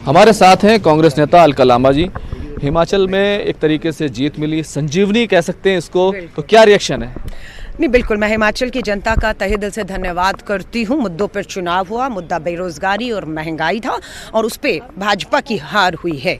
हमारे साथ हैं कांग्रेस नेता अलका लांबा जी। हिमाचल में एक तरीके से जीत मिली, संजीवनी कह सकते हैं इसको, तो क्या रिएक्शन है? नहीं, बिल्कुल मैं हिमाचल की जनता का तहे दिल से धन्यवाद करती हूँ। मुद्दों पर चुनाव हुआ, मुद्दा बेरोजगारी और महंगाई था और उस पर भाजपा की हार हुई है।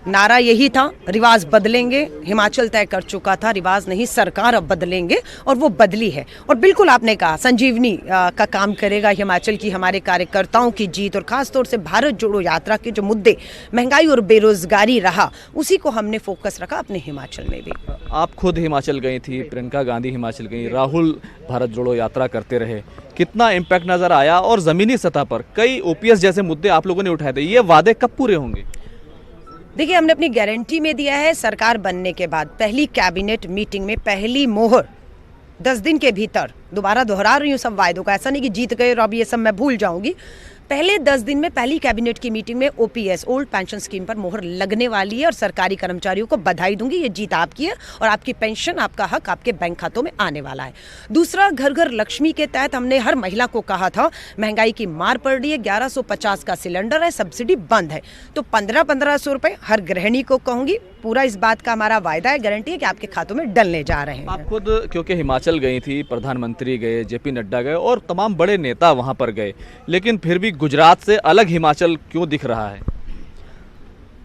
नारा यही था, रिवाज बदलेंगे। हिमाचल तय कर चुका था रिवाज नहीं, सरकार अब बदलेंगे और वो बदली है। और बिल्कुल आपने कहा संजीवनी का काम करेगा हिमाचल की हमारे कार्यकर्ताओं की जीत, और खासतौर से भारत जोड़ो यात्रा के जो मुद्दे महंगाई और बेरोजगारी रहा, उसी को हमने फोकस रखा अपने हिमाचल में भी। आप खुद हिमाचल गई थी, प्रियंका गांधी हिमाचल गई, राहुल भारत जोड़ो यात्रा करते रहे, कितना इम्पैक्ट नजर आया? और जमीनी सतह पर कई ओपीएस जैसे मुद्दे आप लोगों ने उठाए थे, ये वादे कब पूरे होंगे? देखिए, हमने अपनी गारंटी में दिया है सरकार बनने के बाद पहली कैबिनेट मीटिंग में पहली मोहर 10 दिन के भीतर, दोबारा दोहरा रही हूँ सब वायदों का, ऐसा नहीं कि जीत गए और अब ये सब मैं भूल जाऊंगी। पहले 10 दिन में पहली कैबिनेट की मीटिंग में ओपीएस ओल्ड पेंशन स्कीम पर मोहर लगने वाली है और सरकारी कर्मचारियों को बधाई दूंगी, ये जीत आपकी है और आपकी पेंशन, आपका हक आपके बैंक खातों में आने वाला है। दूसरा, घर घर लक्ष्मी के तहत हमने हर महिला को कहा था महंगाई की मार पड़ रही है, 1150 का सिलेंडर है, सब्सिडी बंद है, तो 1500 रुपए हर गृहिणी को कहूंगी। पूरा इस बात का हमारा वायदा है, गारंटी है कि आपके खातों में डलने जा रहे हैं। आप खुद क्योंकि हिमाचल गई थी, प्रधानमंत्री गए, जेपी नड्डा गए और तमाम बड़े नेता वहां पर गए, लेकिन फिर भी गुजरात से अलग हिमाचल क्यों दिख रहा है?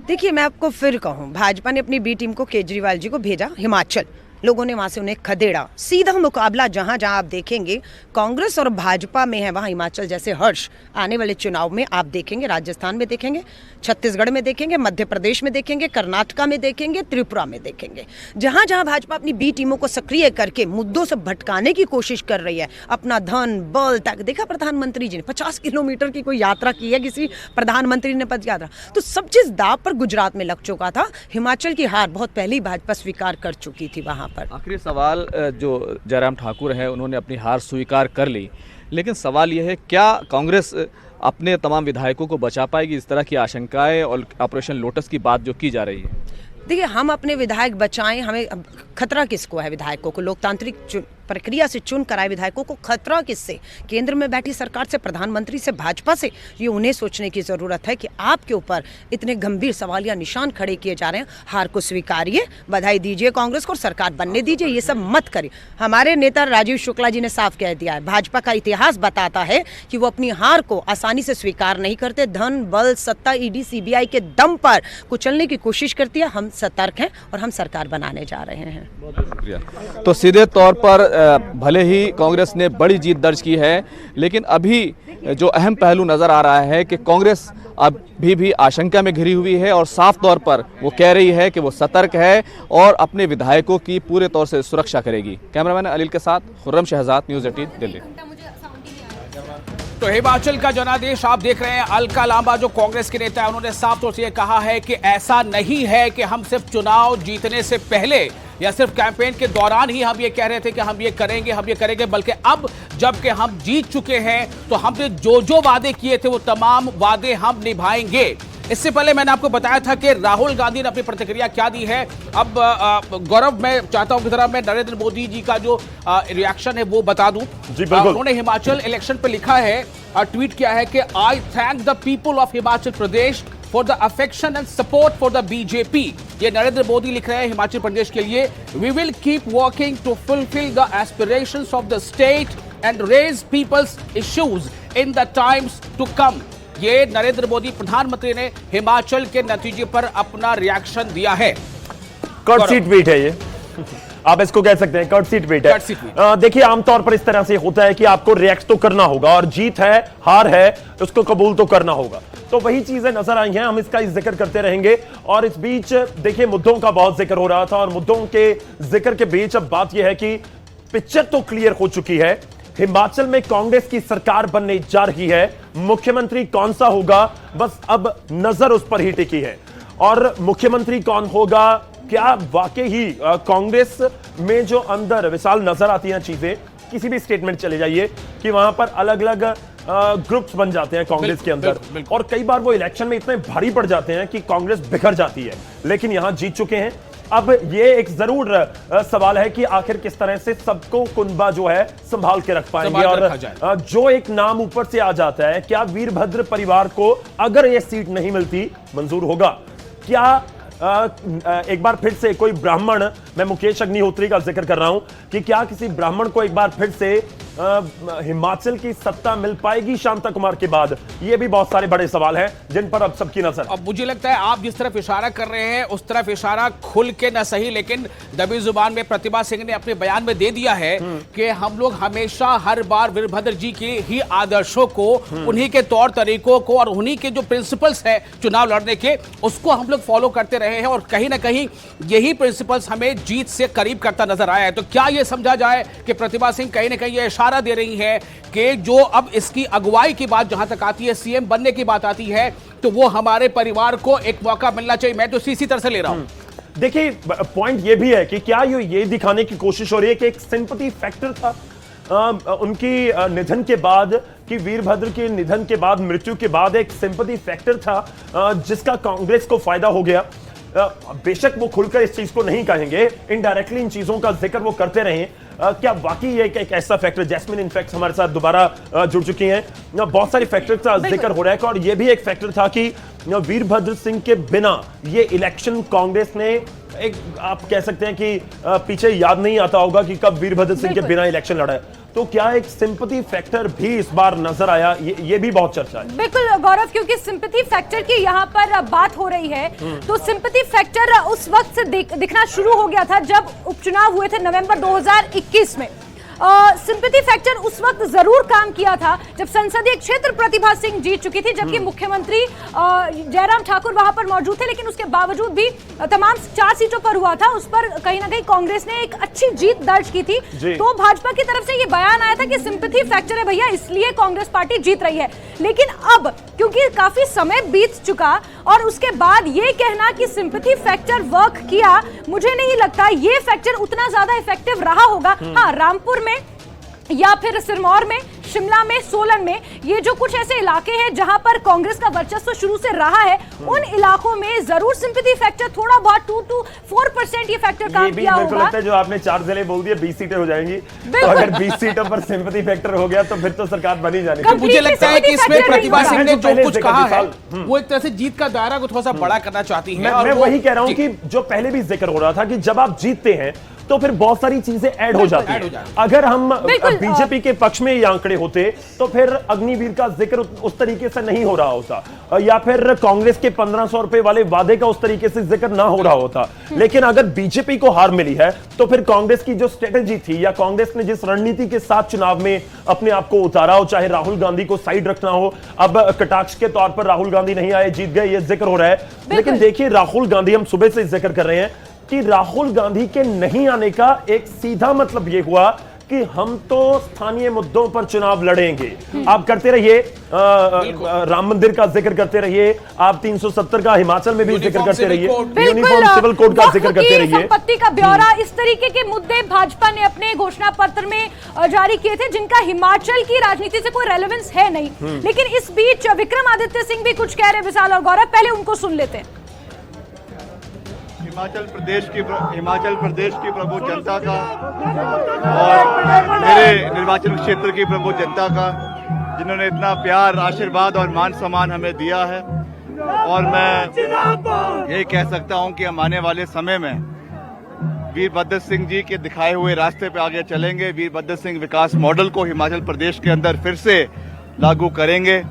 देखिए, मैं आपको फिर कहूं, भाजपा ने अपनी बी टीम को केजरीवाल जी को भेजा हिमाचल, लोगों ने वहां से उन्हें खदेड़ा। सीधा मुकाबला जहां जहां आप देखेंगे कांग्रेस और भाजपा में है, वहां हिमाचल जैसे हर्ष आने वाले चुनाव में आप देखेंगे। राजस्थान में देखेंगे, छत्तीसगढ़ में देखेंगे, मध्य प्रदेश में देखेंगे, कर्नाटका में देखेंगे, त्रिपुरा में देखेंगे। जहां जहां भाजपा अपनी बी टीमों को सक्रिय करके मुद्दों से भटकाने की कोशिश कर रही है, अपना धन बल तक देखा प्रधानमंत्री जी ने 50 किलोमीटर की कोई यात्रा की है किसी प्रधानमंत्री ने, पद यात्रा, तो सब चीज दाव पर गुजरात में लग चुका था। हिमाचल की हार बहुत पहले ही भाजपा स्वीकार कर चुकी थी वहां पर। आखिरी सवाल, जो जयराम ठाकुर हैं उन्होंने अपनी हार स्वीकार कर ली, लेकिन सवाल यह है क्या कांग्रेस अपने तमाम विधायकों को बचा पाएगी? इस तरह की आशंकाएं और ऑपरेशन लोटस की बात जो की जा रही है। देखिए, हम अपने विधायक बचाएं, हमें खतरा किसको है? विधायकों को लोकतांत्रिक प्रक्रिया से चुन कराए विधायकों को खतरा किससे? केंद्र में बैठी सरकार से, प्रधानमंत्री से, भाजपा से। ये उन्हें सोचने की जरूरत है कि आपके ऊपर इतने गंभीर सवाल या निशान खड़े किए जा रहे हैं। हार को स्वीकारिए, बधाई दीजिए कांग्रेस को और सरकार बनने दीजिए, ये सब मत करिए। हमारे नेता राजीव शुक्ला जी ने साफ कह दिया है, भाजपा का इतिहास बताता है कि वो अपनी हार को आसानी से स्वीकार नहीं करते। धन बल सत्ता ईडी सीबीआई के दम पर कुचलने की कोशिश करती है। हम सतर्क हैं और हम सरकार बनाने जा रहे हैं। बहुत बहुत शुक्रिया। तो सीधे तौर पर भले ही कांग्रेस ने बड़ी जीत दर्ज की है, लेकिन अभी जो अहम पहलू नजर आ रहा है कि कांग्रेस अभी भी आशंका में घिरी हुई है और साफ तौर पर वो कह रही है कि वो सतर्क है और अपने विधायकों की पूरे तौर से सुरक्षा करेगी। कैमरामैन अनिल के साथ खुर्रम शहजाद, न्यूज़ 18 दिल्ली। तो हिमाचल का जनादेश आप देख रहे हैं। अलका लांबा जो कांग्रेस के नेता है, उन्होंने साफ तौर से ये कहा है कि ऐसा नहीं है कि हम सिर्फ चुनाव जीतने से पहले या सिर्फ कैंपेन के दौरान ही हम ये कह रहे थे कि हम ये करेंगे, बल्कि अब जबकि हम जीत चुके हैं तो हमने जो जो वादे किए थे वो तमाम वादे हम निभाएंगे। इससे पहले मैंने आपको बताया था कि राहुल गांधी ने अपनी प्रतिक्रिया क्या दी है। अब गौरव, मैं चाहता हूं कि जरा मैं नरेंद्र मोदी जी का जो रिएक्शन है वो बता दूं। उन्होंने हिमाचल इलेक्शन पे लिखा है, ट्वीट किया है कि आई thank the people of Himachal Pradesh for the affection and support for the BJP. ये नरेंद्र मोदी लिख रहे हैं हिमाचल प्रदेश के लिए। We will keep working to fulfil the aspirations of the state and raise people's issues in the times to come. ये नरेंद्र मोदी प्रधानमंत्री ने हिमाचल के नतीजे पर अपना रिएक्शन दिया है। कर्टसी ट्वीट है ये, आप इसको कह सकते हैं कर्टसी ट्वीट है। देखिए, आमतौर पर इस तरह से होता है कि आपको रिएक्ट तो करना होगा और जीत है हार है उसको कबूल तो करना होगा। तो वही चीजें नजर आई हैं, हम इसका जिक्र करते रहेंगे। और इस बीच देखिए, मुद्दों का बहुत जिक्र हो रहा था और मुद्दों के जिक्र के बीच अब बात यह है कि पिक्चर तो क्लियर हो चुकी है। हिमाचल में कांग्रेस की सरकार बनने जा रही है। मुख्यमंत्री कौन सा होगा, बस अब नजर उस पर ही टिकी है। और मुख्यमंत्री कौन होगा, क्या वाकई ही कांग्रेस में जो अंदर विशाल नजर आती हैं चीजें, किसी भी स्टेटमेंट चले जाइए कि वहां पर अलग अलग ग्रुप्स बन जाते हैं कांग्रेस के अंदर, और कई बार वो इलेक्शन में इतने भारी पड़ जाते हैं कि कांग्रेस बिखर जाती है। लेकिन यहां जीत चुके हैं, अब ये एक जरूर सवाल है कि आखिर किस तरह से सबको कुनबा जो है संभाल के रख पाएंगे, और जो एक नाम ऊपर से आ जाता है, क्या वीरभद्र परिवार को अगर ये सीट नहीं मिलती मंजूर होगा? क्या एक बार फिर से कोई ब्राह्मण, मैं मुकेश अग्निहोत्री का जिक्र कर रहा हूं, कि क्या किसी ब्राह्मण को एक बार फिर से हिमाचल की सत्ता मिल पाएगी शांता कुमार के बाद? ये भी बहुत सारे बड़े सवाल हैं जिन पर अब सबकी नजर। अब मुझे लगता है आप जिस तरफ इशारा कर रहे हैं उस तरफ इशारा खुल के न सही, लेकिन दबी जुबान में प्रतिभा सिंह ने अपने बयान में दे दिया है कि हम लोग हमेशा हर बार वीरभद्र जी के ही आदर्शों को, उन्हीं के तौर तरीकों को और उन्हीं के जो प्रिंसिपल्स है चुनाव लड़ने के, उसको हम लोग फॉलो करते रहे हैं और कहीं ना कहीं यही प्रिंसिपल्स हमें जीत से करीब करता नजर आया है। तो क्या यह समझा जाए कि प्रतिभा सिंह कहीं ना कहीं यह इशारा दे रही है कि जो अब इसकी अगुवाई की बात जहां तक आती है, सीएम बनने की बात आती है, तो वो हमारे परिवार को एक मौका मिलना चाहिए? मैं तो इसी तरह से ले रहा हूं। देखिए, पॉइंट ये भी है कि क्या ये दिखाने की कोशिश हो रही है कि एक सिंपैथी फैक्टर था उनकी निधन के बाद, कि वीरभद्र के निधन के बाद, मृत्यु के बाद एक सिंपैथी फैक्टर था जिसका कांग्रेस को फायदा हो गया। बेशक वो खुलकर इस चीज को नहीं कहेंगे, इनडायरेक्टली इन चीजों का जिक्र वो करते रहे। क्या वाकई ये एक ऐसा फैक्टर, जैस्मिन इनफैक्ट हमारे साथ दोबारा जुड़ चुकी हैं, बहुत सारे फैक्टर का जिक्र हो रहा है, और ये भी एक फैक्टर था कि वीरभद्र सिंह के बिना ये इलेक्शन कांग्रेस ने, एक आप कह सकते हैं कि पीछे याद नहीं आता होगा कि कब वीरभद्र सिंह के बिना इलेक्शन लड़ा है। तो क्या एक सिंपैथी फैक्टर भी इस बार नजर आया? ये भी बहुत चर्चा है। बिल्कुल गौरव, क्योंकि सिंपैथी फैक्टर की यहाँ पर बात हो रही है, तो सिंपैथी फैक्टर उस वक्त से दिखना शुरू हो गया था जब उपचुनाव हुए थे नवंबर 2021 में। सिंपैथी फैक्टर उस वक्त जरूर काम किया था जब संसदीय क्षेत्र प्रतिभा सिंह जीत चुकी थी, जबकि मुख्यमंत्री जयराम ठाकुर वहां पर मौजूद थे, लेकिन उसके बावजूद भी तमाम 4 सीटों पर हुआ था, उस पर कहीं ना कहीं कांग्रेस ने एक अच्छी जीत दर्ज की थी। तो भाजपा की तरफ से ये बयान आया था कि सिंपैथी फैक्टर है भैया, इसलिए कांग्रेस पार्टी जीत रही है। लेकिन अब क्योंकि काफी समय बीत चुका और उसके बाद ये कहना कि सिंपैथी फैक्टर वर्क किया, मुझे नहीं लगता ये फैक्टर उतना ज्यादा इफेक्टिव रहा होगा। हाँ, रामपुर में या फिर सिरमौर में, शिमला में, सोलन में, ये जो कुछ ऐसे इलाके हैं जहां पर कांग्रेस का वर्चस्व शुरू से रहा है, उन इलाकों में जरूर सिंपैथी फैक्टर थोड़ा बहुत 2 to 4% ये फैक्टर काम किया होगा। लगता है जो आपने 4 जिले बोल दिए, 20 सीटें हो जाएंगी, तो अगर 20 सीटों पर सिंपैथी फैक्टर हो गया तो फिर तो सरकार बनी जानी। तो मुझे लगता है कि इसमें प्रतिभा सिंह ने जो कुछ कहा है वो एक तरह से जीत का दायरा को थोड़ा सा बड़ा करना चाहती है। मैं वही कह रहा हूं कि जो पहले भी जिक्र हो रहा था कि जब आप जीतते हैं तो फिर बहुत सारी चीजें ऐड हो जाती हैं। अगर हम बीजेपी के पक्ष में ये आंकड़े होते तो फिर अग्निवीर का जिक्र उस तरीके से नहीं हो रहा होता, या फिर कांग्रेस के 1500 रुपए वाले वादे का उस तरीके से जिक्र ना हो रहा होता। लेकिन अगर बीजेपी को हार मिली है तो फिर कांग्रेस की जो स्ट्रेटेजी थी, या कांग्रेस ने जिस रणनीति के साथ चुनाव में अपने आप को उतारा हो, चाहे राहुल गांधी को साइड रखना हो, अब कटाक्ष के तौर पर राहुल गांधी नहीं आए, जीत गए, ये जिक्र हो रहा है। लेकिन देखिए, राहुल गांधी, हम सुबह से जिक्र कर रहे हैं कि राहुल गांधी के नहीं आने का एक सीधा मतलब यह हुआ कि हम तो स्थानीय मुद्दों पर चुनाव लड़ेंगे। आप करते रहिए, राम मंदिर का जिक्र करते रहिए, आप 370 का हिमाचल में भी जिक्र करते रहिए, यूनिफॉर्म सिविल कोड का जिक्र करते रहिए, संपत्ति का ब्यौरा, इस तरीके के मुद्दे भाजपा ने अपने घोषणा पत्र में जारी किए थे, जिनका हिमाचल की राजनीति से कोई रेलेवेंस है नहीं। लेकिन इस बीच विक्रमादित्य सिंह भी कुछ कह रहे, विशाल और गौरव, पहले उनको सुन लेते हैं। हिमाचल प्रदेश की प्रभु जनता का और मेरे निर्वाचन क्षेत्र की प्रभु जनता का, जिन्होंने इतना प्यार, आशीर्वाद और मान सम्मान हमें दिया है, और मैं यही कह सकता हूं कि हम आने वाले समय में वीरभद्र सिंह जी के दिखाए हुए रास्ते पे आगे चलेंगे। वीरभद्र सिंह विकास मॉडल को हिमाचल प्रदेश के अंदर फिर से लागू करेंगे,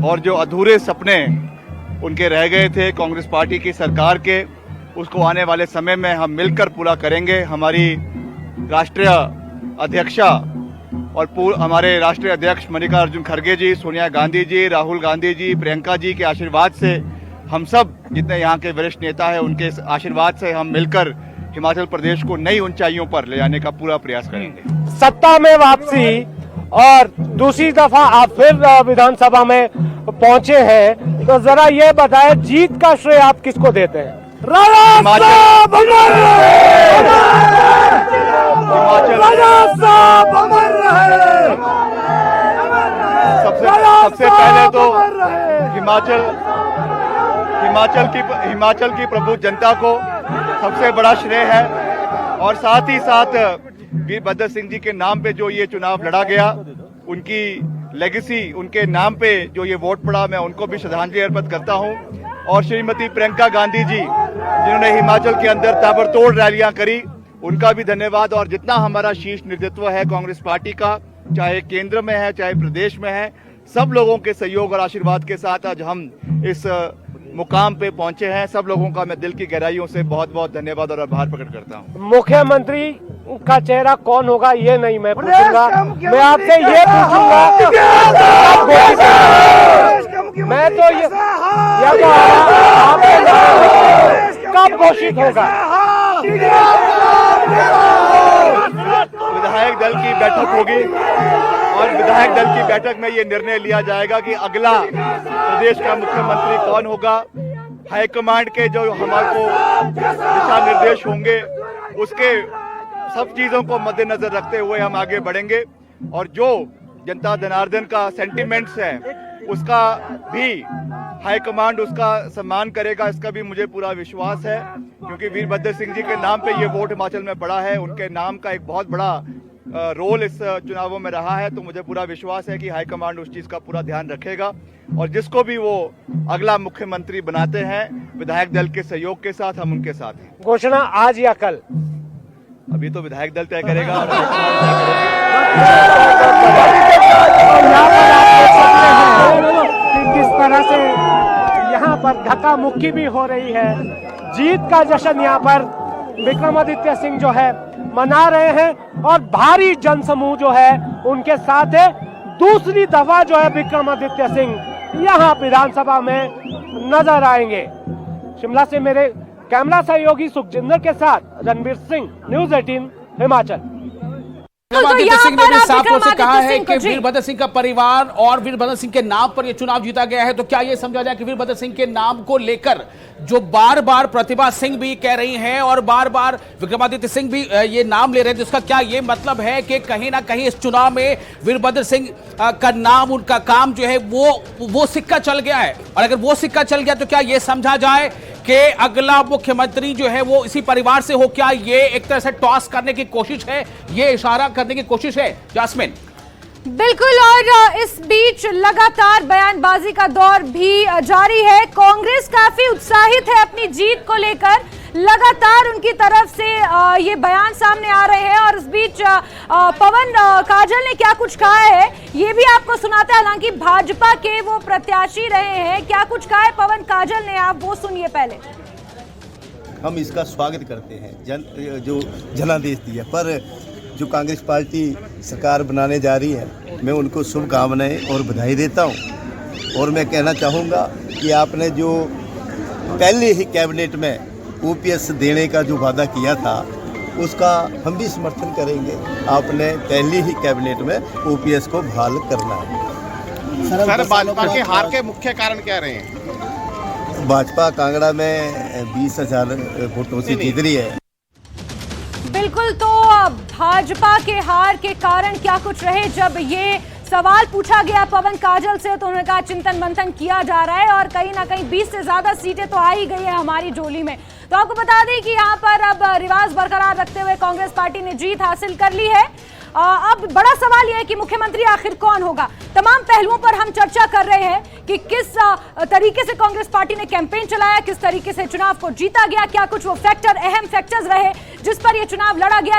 और जो अधूरे सपने उनके रह गए थे कांग्रेस पार्टी की सरकार के, उसको आने वाले समय में हम मिलकर पूरा करेंगे। हमारी राष्ट्रीय अध्यक्षा और हमारे राष्ट्रीय अध्यक्ष मल्लिकार्जुन खड़गे जी, सोनिया गांधी जी, राहुल गांधी जी, प्रियंका जी के आशीर्वाद से, हम सब जितने यहाँ के वरिष्ठ नेता हैं उनके आशीर्वाद से हम मिलकर हिमाचल प्रदेश को नई ऊंचाइयों पर ले जाने का पूरा प्रयास करेंगे। सत्ता में वापसी और दूसरी दफा आप फिर विधानसभा में पहुंचे हैं, तो जरा ये बताएं, जीत का श्रेय आप किसको देते हैं? सबसे पहले तो हिमाचल की प्रभु जनता को सबसे बड़ा श्रेय है। और साथ ही साथ वीरभद्र सिंह जी के नाम पे जो ये चुनाव लड़ा गया, उनकी लेगेसी, उनके नाम पे जो ये वोट पड़ा, मैं उनको भी श्रद्धांजलि अर्पित करता हूं। और श्रीमती प्रियंका गांधी जी जिन्होंने हिमाचल के अंदर ताबड़तोड़ रैलियां करी, उनका भी धन्यवाद। और जितना हमारा शीर्ष नेतृत्व है कांग्रेस पार्टी का, चाहे केंद्र में है चाहे प्रदेश में है, सब लोगों के सहयोग और आशीर्वाद के साथ आज हम इस मुकाम पे पहुंचे हैं। सब लोगों का मैं दिल की गहराइयों से बहुत बहुत धन्यवाद और आभार प्रकट करता हूं। मुख्यमंत्री का चेहरा कौन होगा ये नहीं मैं पूछूंगा, मैं आपसे ये पूछूंगा मैं तो ये कब घोषित होगा? विधायक दल की बैठक होगी और विधायक दल की बैठक में ये निर्णय लिया जाएगा कि अगला प्रदेश का मुख्यमंत्री कौन होगा। हाईकमांड के जो हमारे को दिशा निर्देश होंगे, उसके सब चीजों को मद्देनजर रखते हुए हम आगे बढ़ेंगे। और जो जनता जनार्दन का सेंटिमेंट्स है, उसका भी हाईकमांड उसका सम्मान करेगा, इसका भी मुझे पूरा विश्वास है। क्योंकि वीरभद्र सिंह जी के नाम पे ये वोट हिमाचल में पड़ा है, उनके नाम का एक बहुत बड़ा रोल इस चुनावों में रहा है। तो मुझे पूरा विश्वास है कि हाईकमांड उस चीज का पूरा ध्यान रखेगा और जिसको भी वो अगला मुख्यमंत्री बनाते हैं, विधायक दल के सहयोग के साथ हम उनके साथ हैं। घोषणा आज या कल? अभी तो विधायक दल तय करेगा। किस तरह से यहाँ पर धक्का मुक्की भी हो रही है। जीत का जश्न यहाँ पर विक्रमादित्य सिंह जो है मना रहे हैं और भारी जनसमूह जो है उनके साथ है। दूसरी दफा जो है विक्रमादित्य सिंह यहाँ विधानसभा में नजर आएंगे। शिमला से मेरे कैमरा सहयोगी सुखजिंदर के साथ रणवीर सिंह, न्यूज़ 18 हिमाचल। विक्रमादित्य सिंह ने भी साफ तौर से कहा है कि वीरभद्र सिंह का परिवार और वीरभद्र सिंह के नाम पर यह चुनाव जीता गया है। तो क्या यह समझा जाए कि वीरभद्र सिंह के नाम को लेकर जो बार बार प्रतिभा सिंह भी कह रही हैं और बार बार विक्रमादित्य सिंह भी ये नाम ले रहे हैं, जिसका क्या ये मतलब है कि कहीं ना कहीं इस चुनाव में वीरभद्र सिंह का नाम, उनका काम जो है वो सिक्का चल गया है? और अगर वो सिक्का चल गया तो क्या ये समझा जाए कि अगला मुख्यमंत्री जो है वो इसी परिवार से हो? क्या ये एक तरह से टॉस करने की कोशिश है, ये इशारा करने की कोशिश है जास्मिन? बिल्कुल। और इस बीच लगातार बयानबाजी का दौर भी जारी है। कांग्रेस काफी उत्साहित है अपनी जीत को लेकर, लगातार उनकी तरफ से ये बयान सामने आ रहे हैं। और इस बीच पवन काजल ने क्या कुछ कहा है ये भी आपको सुनाते हैं। हालांकि भाजपा के वो प्रत्याशी रहे हैं, क्या कुछ कहा है पवन काजल ने, आप वो सुनिए पहले। हम इसका स्वागत करते हैं, जो जनादेश दिया, पर जो कांग्रेस पार्टी सरकार बनाने जा रही है, मैं उनको शुभकामनाएं और बधाई देता हूं। और मैं कहना चाहूँगा कि आपने जो पहले ही कैबिनेट में ओपीएस देने का जो वादा किया था, उसका हम भी समर्थन करेंगे। आपने पहले ही कैबिनेट में ओपीएस को बहाल करना है। सर, भाजपा के हार के मुख्य कारण क्या रहे हैं? भाजपा कांगड़ा में 20,000 वोटों से जीत रही है। बिल्कुल। तो भाजपा के हार के कारण क्या कुछ रहे, जब ये सवाल पूछा गया पवन काजल से तो उन्होंने कहा चिंतन मंथन किया जा रहा है और कहीं ना कहीं 20 से ज्यादा सीटें तो आ ही गई है हमारी झोली में। तो आपको बता दें कि यहाँ पर अब रिवाज बरकरार रखते हुए कांग्रेस पार्टी ने जीत हासिल कर ली है। अब बड़ा सवाल यह है कि मुख्यमंत्री आखिर कौन होगा। तमाम पहलुओं पर हम चर्चा कर रहे हैं कि किस तरीके से कांग्रेस पार्टी ने कैंपेन चलाया, किस तरीके से चुनाव को जीता गया, क्या कुछ वो फैक्टर, अहम फैक्टर्स रहे जिस पर यह चुनाव लड़ा गया।